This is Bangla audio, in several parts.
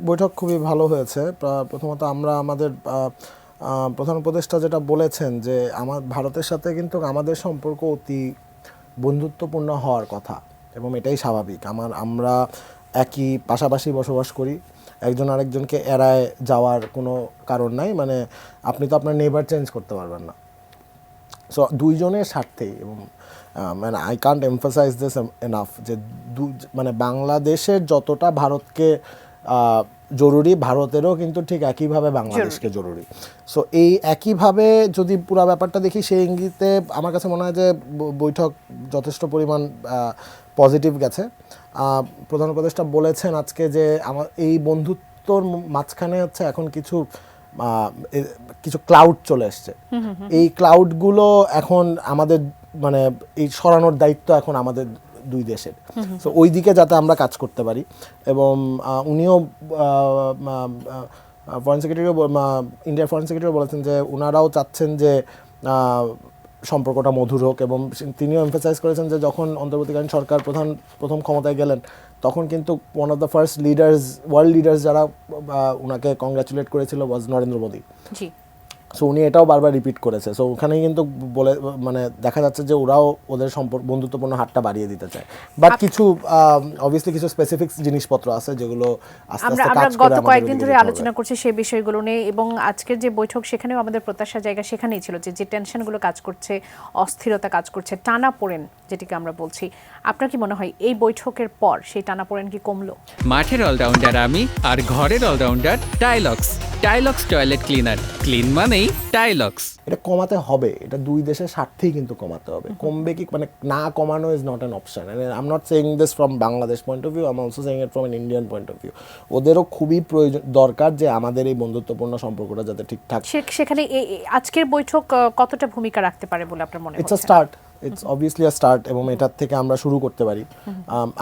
বৈঠক খুবই ভালো হয়েছে। প্রথমত আমরা আমাদের প্রধান উপদেষ্টা যেটা বলেছেন যে ভারতের সাথে কিন্তু আমাদের সম্পর্ক অতি বন্ধুত্বপূর্ণ হওয়ার কথা এবং এটাই স্বাভাবিক। আমরা একই পাশাপাশি বসবাস করি, একজন আরেকজনকে এড়ায় যাওয়ার কোনো কারণ নাই। মানে আপনি তো আপনার নেইবার চেঞ্জ করতে পারবেন না। সো দুইজনের স্বার্থেই এবং মানে I can't emphasize this enough যে মানে বাংলাদেশের যতটা ভারতকে জরুরি, ভারতেরও কিন্তু ঠিক একইভাবে বাংলাদেশকে জরুরি। সো এই একইভাবে যদি পুরো ব্যাপারটা দেখি, সেই ইঙ্গিতে আমার কাছে মনে হয় যে বৈঠক যথেষ্ট পরিমাণ পজিটিভ গেছে। প্রধান উপদেষ্টা বলেছেন আজকে যে এই বন্ধুত্বর মাঝখানে হচ্ছে এখন কিছু ক্লাউড চলে এসছে। এই ক্লাউডগুলো এখন আমাদের মানে এই সরানোর দায়িত্ব এখন আমাদের দুই দেশের। সো ওই দিকে যাতে আমরা কাজ করতে পারি। এবং উনিও ফরেন সেক্রেটারিও ইন্ডিয়ার ফরেন সেক্রেটারিও বলেছেন যে ওনারাও চাচ্ছেন যে সম্পর্কটা মধুর হোক। এবং তিনিও এমফাসাইজ করেছেন যে যখন অন্তর্বর্তীকালীন সরকার প্রথম ক্ষমতায় গেলেন তখন কিন্তু one of the first leaders, world leaders যারা ওনাকে কংগ্রাচুলেট করেছিল ওয়াজ নরেন্দ্র মোদী। সো উনি এটাও বারবার রিপিট করেছে। সো ওখানেই কিন্তু মানে দেখা যাচ্ছে যে ওরাও ওদের বন্ধুত্বপূর্ণ হাতটা বাড়িয়ে দিতে চায়। বাট কিছু অবভিয়াসলি কিছু স্পেসিফিক জিনিসপত্র আছে যেগুলো আস্তে আস্তে কাজ করে। গত কয়েকদিন ধরে আলোচনা করছি সেই বিষয়গুলো নিয়ে এবং আজকের যে বৈঠক সেখানেও আমাদের প্রত্যাশার জায়গা সেখানেই ছিল যে টেনশনগুলো কাজ করছে, অস্থিরতা কাজ করছে, টানাপোড়েন যেটিকে আমরা বলছি। আপনার কি মনে হয় এই বৈঠকের পর সেই টানাপোড়েন কি কমলো? মাঠের অলরাউন্ডার আমি আর ঘরের all rounder Tilex. Tilex toilet cleaner, clean মানেই টাইলক্স। এটা কমাতে হবে, এটা দুই দেশের স্বার্থেই কিন্তু কমাতে হবে। কমবে কি মানে না কমানো is not an option. I am not saying this from Bangladesh point of view, I am also saying it from an Indian point of view. ওদেরও খুবই দরকার যে আমাদের এই বন্ধুত্বপূর্ণ সম্পর্কটা যাতে ঠিকঠাক। সেখানে আজকের বৈঠক কতটা ভূমিকা রাখতে পারে বলে আপনার মনে হয়? It's a start, it's obviously a start এবং এটার থেকে আমরা শুরু করতে পারি।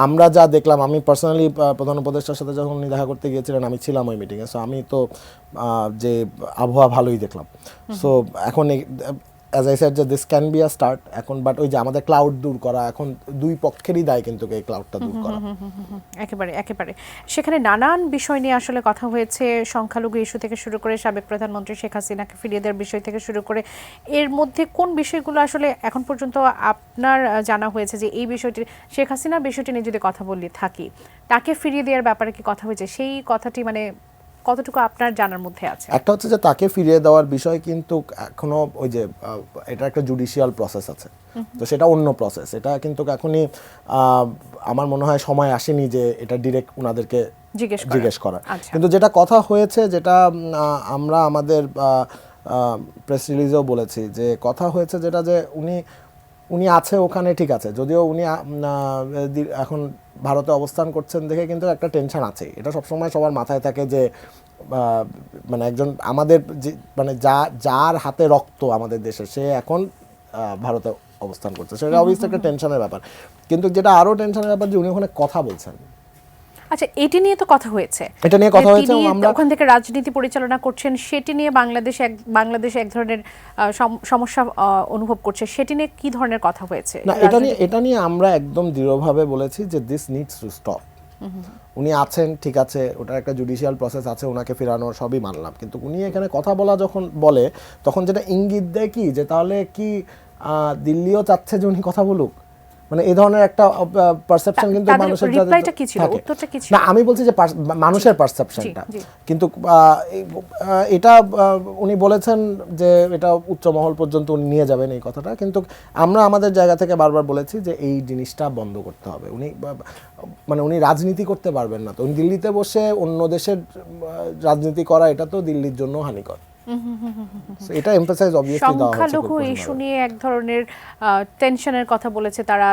আমরা যা দেখলাম, আমি পার্সোনালি প্রধান উপদেষ্টার সাথে যখন উনি দেখা করতে গিয়েছিলেন আমি ছিলাম ওই মিটিংয়ে। সো আমি তো যে আবহাওয়া ভালোই দেখলাম। সো এখন অ্যাজ আই সেড যে this can be a start এখন। বাট ওই যে আমাদের ক্লাউড দূর করা, এখন দুই পক্ষেরই দায় কিন্তু এই ক্লাউডটা দূর করা। একেবারে সেখানে নানান বিষয় নিয়ে আসলে কথা হয়েছে। সংখ্যালঘু ইস্যু থেকে শুরু করে সাবেক প্রধানমন্ত্রী শেখ হাসিনাকে ফিরিয়ে দেওয়ার বিষয় থেকে শুরু করে এর মধ্যে কোন বিষয়গুলো আসলে এখন পর্যন্ত আপনার জানা হয়েছে যে এই বিষয়টি, শেখ হাসিনার বিষয়টি নিয়ে যদি কথা বলি থাকি, তাকে ফিরিয়ে দেওয়ার ব্যাপারে কি কথা হয়েছে? সেই কথাটি মানে কতটুকু আপনার জানার মধ্যে আছে? একটা হচ্ছে যে তাকে ফিরিয়ে দেওয়ার বিষয় কিন্তু এখনো ওই যে এটা একটা জুডিশিয়াল প্রসেস আছে, তো সেটা অন্য প্রসেস। এটা কিন্তু এখনই আমার মনে হয় সময় আসেনি যে এটা ডিরেক্ট ওনাদেরকে জিজ্ঞেস করার। কিন্তু যেটা কথা হয়েছে, যেটা আমরা আমাদের প্রেস রিলিজেও বলেছি, যে কথা হয়েছে যেটা যে উনি আছে ওখানে, ঠিক আছে, যদিও উনি এখন ভারতে অবস্থান করছেন দেখে কিন্তু একটা টেনশন আছে। এটা সবসময় সবার মাথায় থাকে যে মানে একজন আমাদের মানে যার হাতে রক্ত আমাদের দেশে, সে এখন ভারতে অবস্থান করছে, সেটা অবশ্যই একটা টেনশনের ব্যাপার। কিন্তু যেটা আরও টেনশনের ব্যাপার যে উনি ওখানে কথা বলছেন। আচ্ছা, এটি নিয়ে তো কথা হয়েছে, এটা নিয়ে কথা হয়েছে, আমরা ওখান থেকে রাজনীতি পরিচালনা করছেন, সেটি নিয়ে বাংলাদেশ এক ধরনের সমস্যা অনুভব করছে, সেটি নিয়ে কি ধরনের কথা হয়েছে? না, এটা নিয়ে আমরা একদম দৃঢ়ভাবে বলেছি যে দিস নিডস টু স্টপ। উনি আছেন, ঠিক আছে, ওটার একটা জুডিশিয়াল প্রসেস আছে, ওনাকে ফেরানোর সবই মানলাম। কিন্তু উনি এখানে কথা বলা যখন বলে তখন যেটা ইঙ্গিত দেয় কি, যে তাহলে কি দিল্লিও চাচ্ছে যে উনি কথা বলুক, মানে এই ধরনের একটা পারসেপশন কিন্তু মানুষের থাকে। না, আমি বলছি যে মানুষের পারসেপশনটা কিন্তু এটা উনি বলেছেন যে এটা উচ্চ মহল পর্যন্ত উনি নিয়ে যাবেন এই কথাটা। কিন্তু আমরা আমাদের জায়গা থেকে বারবার বলেছি যে এই জিনিসটা বন্ধ করতে হবে। উনি রাজনীতি করতে পারবেন না, তো উনি দিল্লিতে বসে অন্য দেশের রাজনীতি করা, এটা তো দিল্লির জন্য হানিকর। এটা এমফাসাইজ অবভিয়াসলি দেওয়া হচ্ছে। সংখ্যালঘু ইস্যু নিয়ে এক ধরনের টেনশনের কথা বলেছে তারা।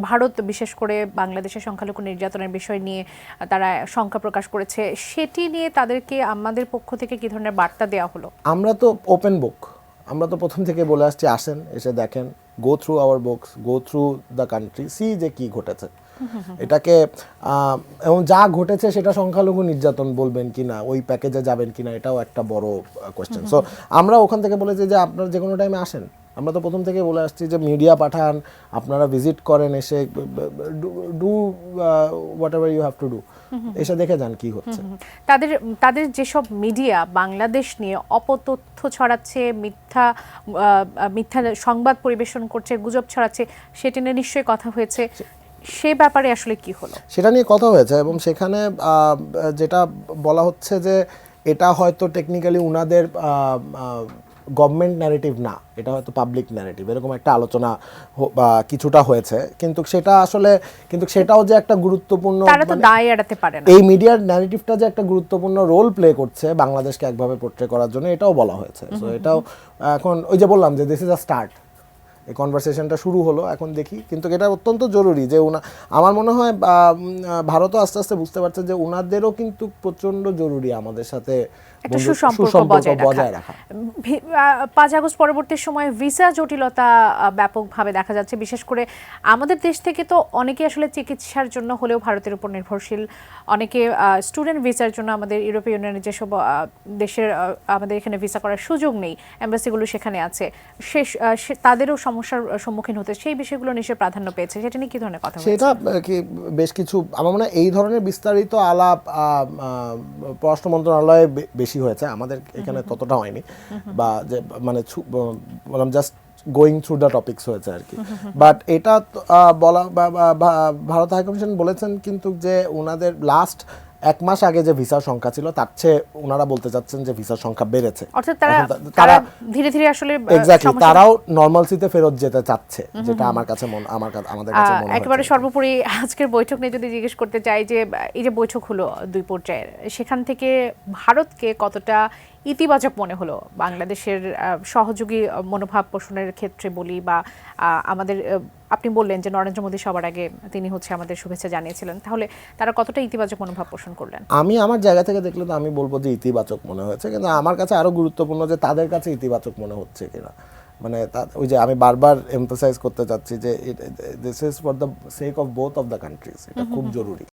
ভারত বিশেষ করে বাংলাদেশের সংখ্যালঘু নির্যাতনের বিষয় নিয়ে তারা শঙ্কা প্রকাশ করেছে, সেটি নিয়ে তাদেরকে আমাদের পক্ষ থেকে কি ধরনের বার্তা দেওয়া হলো? আমরা তো ওপেন বুক, আমরা তো প্রথম থেকে বলে আসছি, আসেন, এসে দেখেন, go through our books, go through the country, see যে কি ঘটেছে এটাকে, এবং যা ঘটেছে সেটা সংখ্যালঘু নির্যাতন বলবেন কিনা, ওই প্যাকেজে যাবেন কিনা, এটাও একটা বড় কোয়েশ্চেন। সো আমরা ওখান থেকে বলেছি যে আপনারা যে কোনো টাইমে আসেন, আমরা তো প্রথম থেকে বলে আসছি যে মিডিয়া পাঠান, আপনারা ভিজিট করেন, এসে do whatever you have to do, এসে দেখে যান কি হচ্ছে। তাদের যেসব মিডিয়া বাংলাদেশ নিয়ে অপতথ্য ছড়াচ্ছে, মিথ্যা সংবাদ পরিবেশন করছে, গুজব ছড়াচ্ছে, সেটা নিয়ে নিশ্চয়ই কথা হয়েছে। সে ব্যাপারে আসলে কি হলো? সেটা নিয়ে কথা হয়েছে এবং সেখানে যেটা বলা হচ্ছে যে এটা হয়তো টেকনিক্যালি উনাদের গভর্নমেন্ট ন্যারেটিভ না, এটা হয়তো পাবলিক ন্যারেটিভ, এরকম একটা আলোচনা কিছুটা হয়েছে। কিন্তু সেটা আসলে সেটাও যে একটা গুরুত্বপূর্ণ, তারা তো দায় এড়াতে পারে না। এই মিডিয়ার ন্যারেটিভটা যে একটা গুরুত্বপূর্ণ রোল প্লে করছে বাংলাদেশকে একভাবে পোর্ট্রে করার জন্য, এটাও বলা হয়েছে। সো এটাও এখন ওই যে বললাম যে দিস ইজ আ স্টার্ট, এই কনভারসেশনটা শুরু হলো, এখন দেখি। কিন্তু এটা অত্যন্ত জরুরি যে আমার মনে হয় ভারতও আস্তে আস্তে বুঝতে পারছে যে উনাদেরও কিন্তু প্রচন্ড জরুরি আমাদের সাথে একটা সুসম্পর্ক বজায় রাখা। 5 আগস্ট পরবর্তী সময়ে ভিসা জটিলতা ব্যাপকভাবে দেখা যাচ্ছে। বিশেষ করে আমাদের দেশ থেকে তো অনেকে আসলে চিকিৎসার জন্য হলেও ভারতের উপর নির্ভরশীল, অনেকে স্টুডেন্ট ভিসার জন্য আমাদের ইউরোপীয় ইউনিয়নের যেসব দেশের আমাদের এখানে ভিসা করার সুযোগ নেই, এমবাসিগুলো সেখানে আছে, তাদেরও সমস্যার সম্মুখীন হতে, সেই বিষয়গুলো নিশ্চয়ই প্রাধান্য পেয়েছে। সেটা নিয়ে কি ধরনের কথা হয়েছে? সেটা কি বেশ কিছু, আমার মনে হয় এই ধরনের বিস্তারিত আলাপ পররাষ্ট্র মন্ত্রণালয়ে বেশি হয়েছে, আমাদের এখানে ততটা হয়নি, বা যে মানে বললাম just going through the topics হয়েছে আর কি। বাট এটা বলা, ভারত হাইকমিশন বলেছেন কিন্তু যে ওনাদের লাস্ট 1 মাস আগে যে ভিসার সংখ্যা ছিল তার চেয়ে ওনারা বলতে চাচ্ছেন যে ভিসার সংখ্যা বেড়েছে। অর্থাৎ তারা ধীরে ধীরে আসলে এক্স্যাক্টলি তারাও নরমালসিতে ফেরত যেতে চাচ্ছে, যেটা আমাদের কাছে মনে হয়। একেবারে সর্বোপরি আজকের বৈঠক নিয়ে যদি জিজ্ঞেস করতে চাই যে এই যে বৈঠক হলো 2 পর্যায়ের, সেখান থেকে ভারতকে কতটা ইতিবাচক মনে হলো বাংলাদেশের সহযোগী মনোভাব পোষণের ক্ষেত্রে বলি, বা আমাদের, আপনি বললেন যে নরেন্দ্র মোদী সবার আগে তিনি আমাদের শুভেচ্ছা জানিয়েছিলেন, তাহলে তারা কতটা ইতিবাচক মনোভাব পোষণ করলেন? আমি আমার জায়গা থেকে দেখলে তো আমি বলবো যে ইতিবাচক মনে হয়েছে, কিন্তু আমার কাছে আরো গুরুত্বপূর্ণ যে তাদের কাছে ইতিবাচক মনে হচ্ছে কিনা। মানে ওই যে আমি বারবার এমফাসাইজ করতে চাচ্ছি যে this is for the sake of both of the countries, এটা খুব জরুরি।